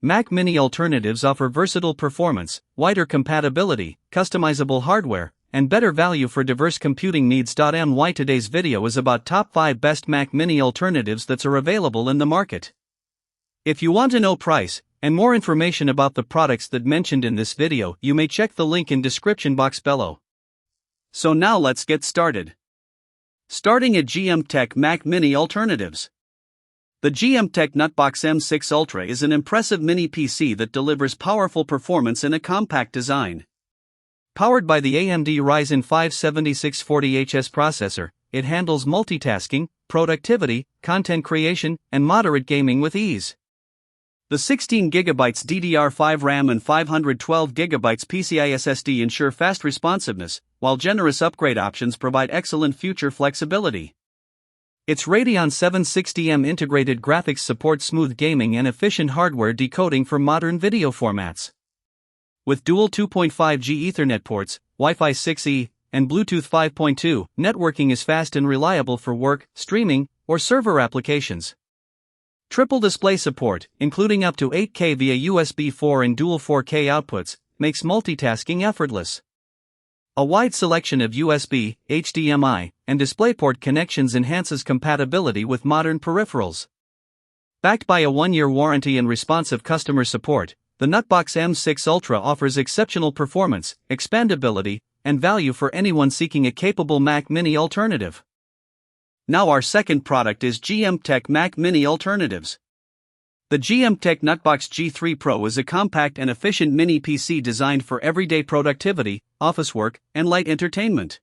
Mac Mini alternatives offer versatile performance, wider compatibility, customizable hardware, and better value for diverse computing needs. Today's video is about top 5 best Mac Mini alternatives that are available in the market. If you want to know price and more information about the products that mentioned in this video, you may check the link in description box below. So now let's get started. Starting at GMKtec Mac Mini alternatives. The GMKtec Nutbox M6 Ultra is an impressive mini PC that delivers powerful performance in a compact design. Powered by the AMD Ryzen 5 7640HS processor, it handles multitasking, productivity, content creation, and moderate gaming with ease. The 16GB DDR5 RAM and 512GB PCI SSD ensure fast responsiveness, while generous upgrade options provide excellent future flexibility. Its Radeon 760M integrated graphics support smooth gaming and efficient hardware decoding for modern video formats. With dual 2.5G Ethernet ports, Wi-Fi 6E, and Bluetooth 5.2, networking is fast and reliable for work, streaming, or server applications. Triple display support, including up to 8K via USB 4 and dual 4K outputs, makes multitasking effortless. A wide selection of USB, HDMI, and DisplayPort connections enhances compatibility with modern peripherals. Backed by a 1-year warranty and responsive customer support, the Nutbox M6 Ultra offers exceptional performance, expandability, and value for anyone seeking a capable Mac Mini alternative. Now our second product is GMKtec Mac Mini alternatives. The GMKtec Nutbox G3 Pro is a compact and efficient mini PC designed for everyday productivity, office work, and light entertainment.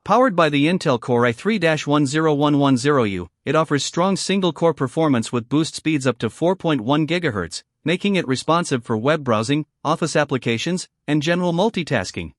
Powered by the Intel Core i3-10110U, it offers strong single-core performance with boost speeds up to 4.1 GHz, making it responsive for web browsing, office applications, and general multitasking.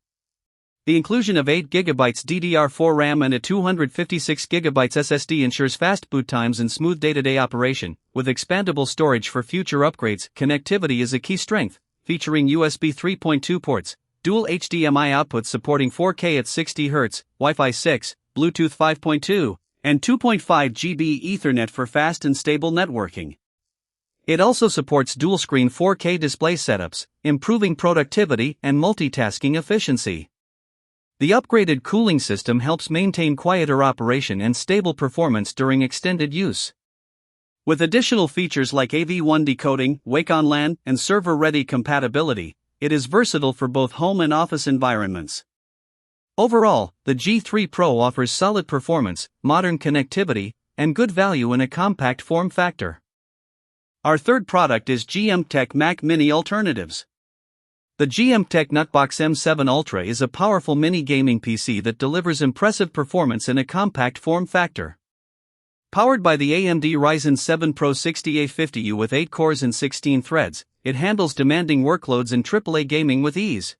The inclusion of 8GB DDR4 RAM and a 256GB SSD ensures fast boot times and smooth day-to-day operation. With expandable storage for future upgrades, connectivity is a key strength, featuring USB 3.2 ports, dual HDMI outputs supporting 4K at 60Hz, Wi-Fi 6, Bluetooth 5.2, and 2.5GB Ethernet for fast and stable networking. It also supports dual-screen 4K display setups, improving productivity and multitasking efficiency. The upgraded cooling system helps maintain quieter operation and stable performance during extended use. With additional features like AV1 decoding, Wake on LAN, and server-ready compatibility, it is versatile for both home and office environments. Overall, the G3 Pro offers solid performance, modern connectivity, and good value in a compact form factor. Our third product is GMKtec Mac Mini alternatives. The GMKtec Nutbox M7 Ultra is a powerful mini gaming PC that delivers impressive performance in a compact form factor. Powered by the AMD Ryzen 7 Pro 6850U with 8 cores and 16 threads, it handles demanding workloads in AAA gaming with ease.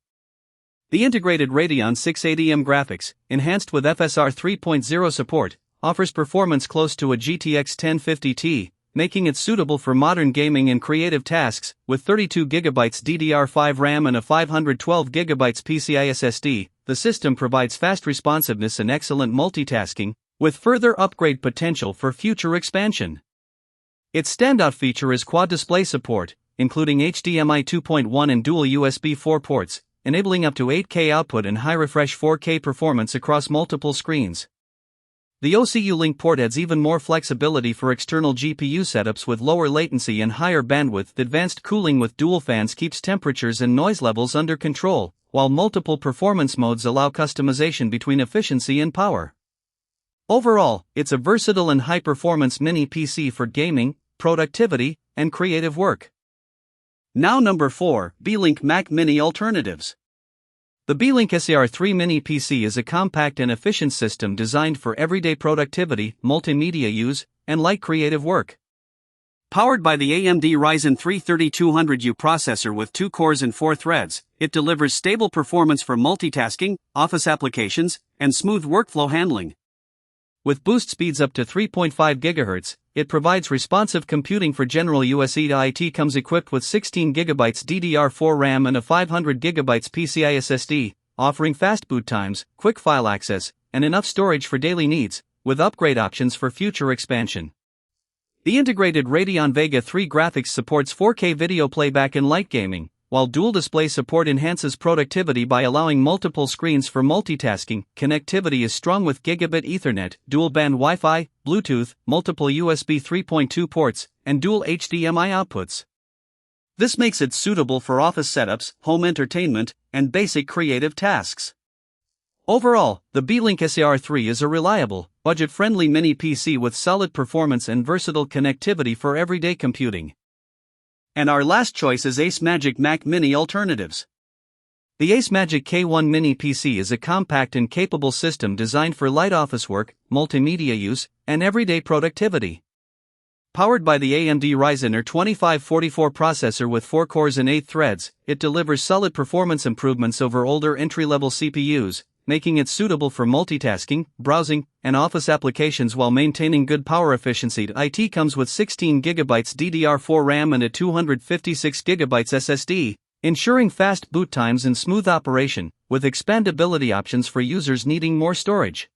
The integrated Radeon 680M graphics, enhanced with FSR 3.0 support, offers performance close to a GTX 1050 Ti, making it suitable for modern gaming and creative tasks. With 32GB DDR5 RAM and a 512GB PCI SSD, the system provides fast responsiveness and excellent multitasking, with further upgrade potential for future expansion. Its standout feature is quad display support, including HDMI 2.1 and dual USB 4 ports, enabling up to 8K output and high-refresh 4K performance across multiple screens. The OCU link port adds even more flexibility for external GPU setups with lower latency and higher bandwidth. Advanced cooling with dual fans keeps temperatures and noise levels under control, while multiple performance modes allow customization between efficiency and power. Overall, it's a versatile and high-performance mini PC for gaming, productivity, and creative work. Now number 4, Beelink Mac Mini alternatives. The Beelink S3 Mini PC is a compact and efficient system designed for everyday productivity, multimedia use, and light creative work. Powered by the AMD Ryzen 3 3200U processor with 2 cores and 4 threads, it delivers stable performance for multitasking, office applications, and smooth workflow handling. With boost speeds up to 3.5 GHz, it provides responsive computing for general use. It comes equipped with 16GB DDR4 RAM and a 500GB PCI SSD, offering fast boot times, quick file access, and enough storage for daily needs, with upgrade options for future expansion. The integrated Radeon Vega 3 graphics supports 4K video playback in light gaming, while dual display support enhances productivity by allowing multiple screens for multitasking. Connectivity is strong with gigabit Ethernet, dual band Wi-Fi, Bluetooth, multiple USB 3.2 ports, and dual HDMI outputs. This makes it suitable for office setups, home entertainment, and basic creative tasks. Overall, the Beelink S3 is a reliable, budget-friendly mini PC with solid performance and versatile connectivity for everyday computing. And our last choice is ACEMAGIC Mac Mini Alternatives. The ACEMAGIC K1 Mini PC is a compact and capable system designed for light office work, multimedia use, and everyday productivity. Powered by the AMD Ryzen 2544 processor with 4 cores and 8 threads, it delivers solid performance improvements over older entry-level CPUs, making it suitable for multitasking, browsing, and office applications while maintaining good power efficiency. It comes with 16GB DDR4 RAM and a 256GB SSD, ensuring fast boot times and smooth operation, with expandability options for users needing more storage.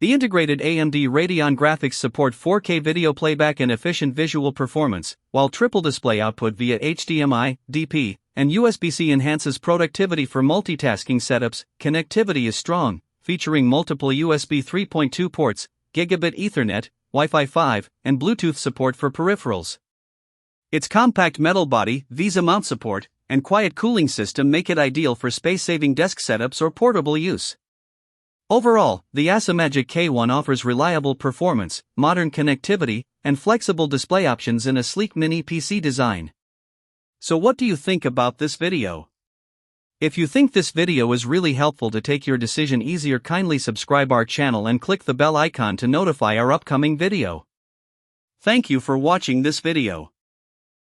The integrated AMD Radeon graphics support 4K video playback and efficient visual performance, while triple display output via HDMI, DP, and USB-C enhances productivity for multitasking setups. Connectivity is strong, featuring multiple USB 3.2 ports, gigabit Ethernet, Wi-Fi 5, and Bluetooth support for peripherals. Its compact metal body, VESA mount support, and quiet cooling system make it ideal for space-saving desk setups or portable use. Overall, the ACEMAGIC K1 offers reliable performance, modern connectivity, and flexible display options in a sleek mini PC design. So what do you think about this video? If you think this video is really helpful to take your decision easier, kindly subscribe our channel and click the bell icon to notify our upcoming video. Thank you for watching this video.